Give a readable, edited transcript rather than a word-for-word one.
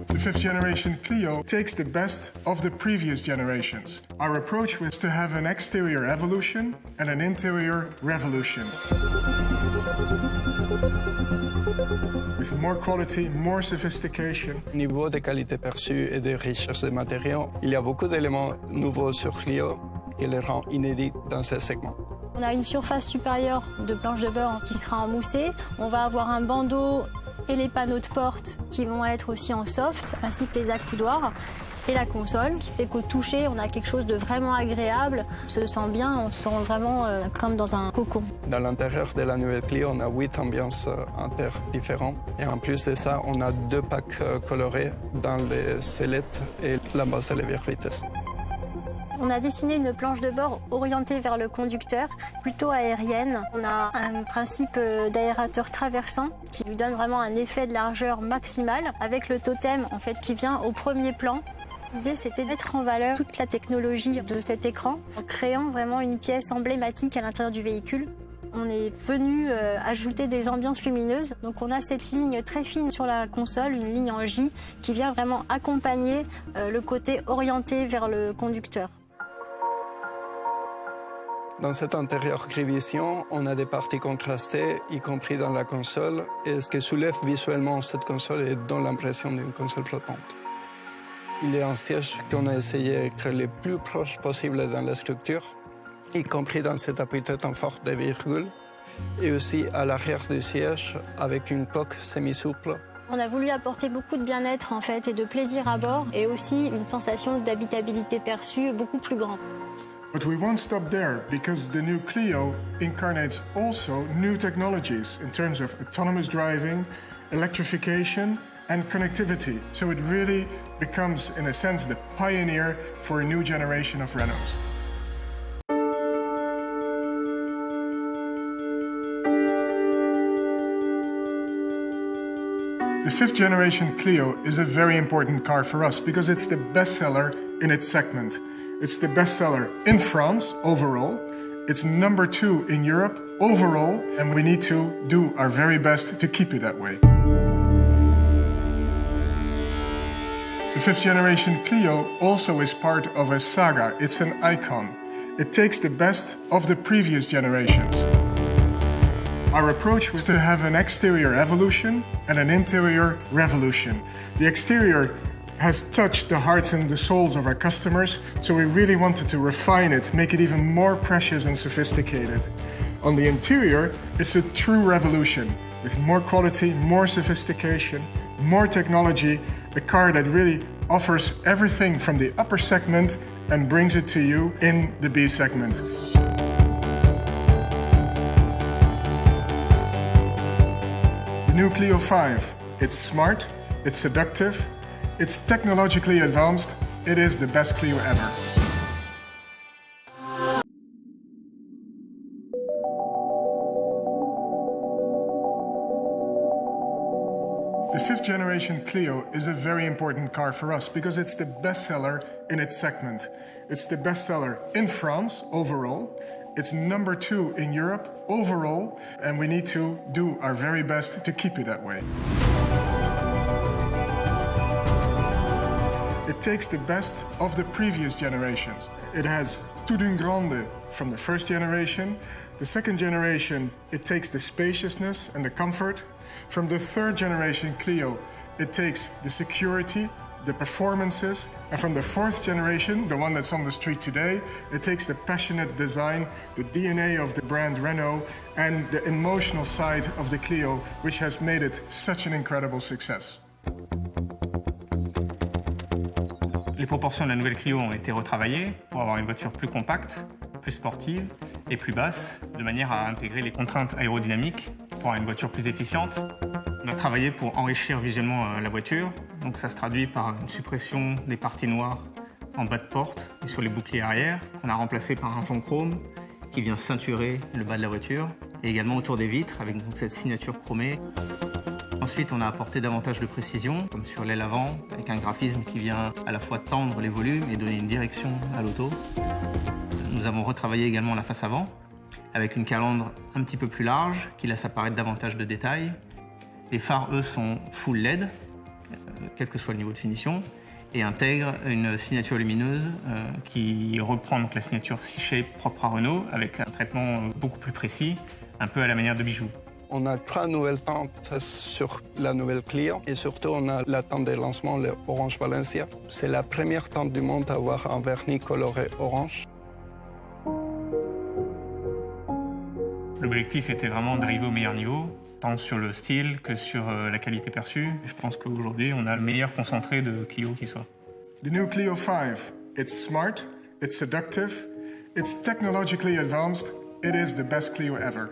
The fifth generation Clio takes the best of the previous generations. Our approach was to have an exterior evolution and an interior revolution. With more quality, more sophistication. Au niveau des qualités perçues et de richesse des matériaux, il y a beaucoup d'éléments nouveaux sur Clio qui les rend inédits dans ce segment. On a une surface supérieure de planche de beurre qui sera en moussé. On va avoir un bandeau et les panneaux de porte qui vont être aussi en soft, ainsi que les accoudoirs et la console, qui fait qu'au toucher, on a quelque chose de vraiment agréable. On se sent bien, on se sent vraiment comme dans un cocon. Dans l'intérieur de la nouvelle Clio, on a 8 ambiances inter différentes. Et en plus de ça, on a 2 packs colorés dans les sellettes et la base à levier vitesse. On a dessiné une planche de bord orientée vers le conducteur, plutôt aérienne. On a un principe d'aérateur traversant qui lui donne vraiment un effet de largeur maximale avec le totem en fait, qui vient au premier plan. L'idée, c'était de mettre en valeur toute la technologie de cet écran en créant vraiment une pièce emblématique à l'intérieur du véhicule. On est venu ajouter des ambiances lumineuses. Donc on a cette ligne très fine sur la console, une ligne en J, qui vient vraiment accompagner le côté orienté vers le conducteur. Dans cet intérieur gris vision, on a des parties contrastées, y compris dans la console. Et ce qui soulève visuellement cette console et donne l'impression d'une console flottante. Il y a un siège qu'on a essayé d'être le plus proche possible dans la structure, y compris dans cet appui-tête en forme de virgule, et aussi à l'arrière du siège avec une coque semi-souple. On a voulu apporter beaucoup de bien-être en fait et de plaisir à bord et aussi une sensation d'habitabilité perçue beaucoup plus grande. But we won't stop there because the new Clio incarnates also new technologies in terms of autonomous driving, electrification and connectivity. So it really becomes, in a sense, the pioneer for a new generation of Renaults. The fifth generation Clio is a very important car for us because it's the bestseller in its segment. It's the bestseller in France overall. It's number 2 in Europe overall, and we need to do our very best to keep it that way. The fifth generation Clio also is part of a saga. It's an icon. It takes the best of the previous generations. Our approach was to have an exterior evolution and an interior revolution. The exterior has touched the hearts and the souls of our customers, so we really wanted to refine it, make it even more precious and sophisticated. On the interior, it's a true revolution, with more quality, more sophistication, more technology, a car that really offers everything from the upper segment and brings it to you in the B segment. The new Clio V, it's smart, it's seductive, it's technologically advanced, it is the best Clio ever. The fifth generation Clio is a very important car for us because it's the bestseller in its segment. It's the bestseller in France overall. It's number 2 in Europe overall, and we need to do our very best to keep it that way. It takes the best of the previous generations. It has tout d'un grande from the first generation. The second generation, it takes the spaciousness and the comfort. From the third generation Clio, it takes the security, the performances. And from the fourth generation, the one that's on the street today, it takes the passionate design, the DNA of the brand Renault, and the emotional side of the Clio, which has made it such an incredible success. Les proportions de la nouvelle Clio ont été retravaillées pour avoir une voiture plus compacte, plus sportive et plus basse, de manière à intégrer les contraintes aérodynamiques pour avoir une voiture plus efficiente. On a travaillé pour enrichir visuellement la voiture, donc ça se traduit par une suppression des parties noires en bas de porte et sur les boucliers arrière, qu'on a remplacé par un jonc chrome qui vient ceinturer le bas de la voiture, et également autour des vitres avec donc cette signature chromée. Ensuite, on a apporté davantage de précision, comme sur l'aile avant, avec un graphisme qui vient à la fois tendre les volumes et donner une direction à l'auto. Nous avons retravaillé également la face avant, avec une calandre un petit peu plus large qui laisse apparaître davantage de détails. Les phares, eux, sont full LED, quel que soit le niveau de finition, et intègrent une signature lumineuse qui reprend donc la signature C-Shape propre à Renault avec un traitement beaucoup plus précis, un peu à la manière de bijoux. On a 3 nouvelles teintes sur la nouvelle Clio et surtout on a la teinte de lancement, le Orange Valencia. C'est la première teinte du monde à avoir un vernis coloré orange. L'objectif était vraiment d'arriver au meilleur niveau, tant sur le style que sur la qualité perçue. Je pense qu'aujourd'hui, on a le meilleur concentré de Clio qui soit. The new Clio V. It's smart, it's seductive, it's technologically advanced. It is the best Clio ever.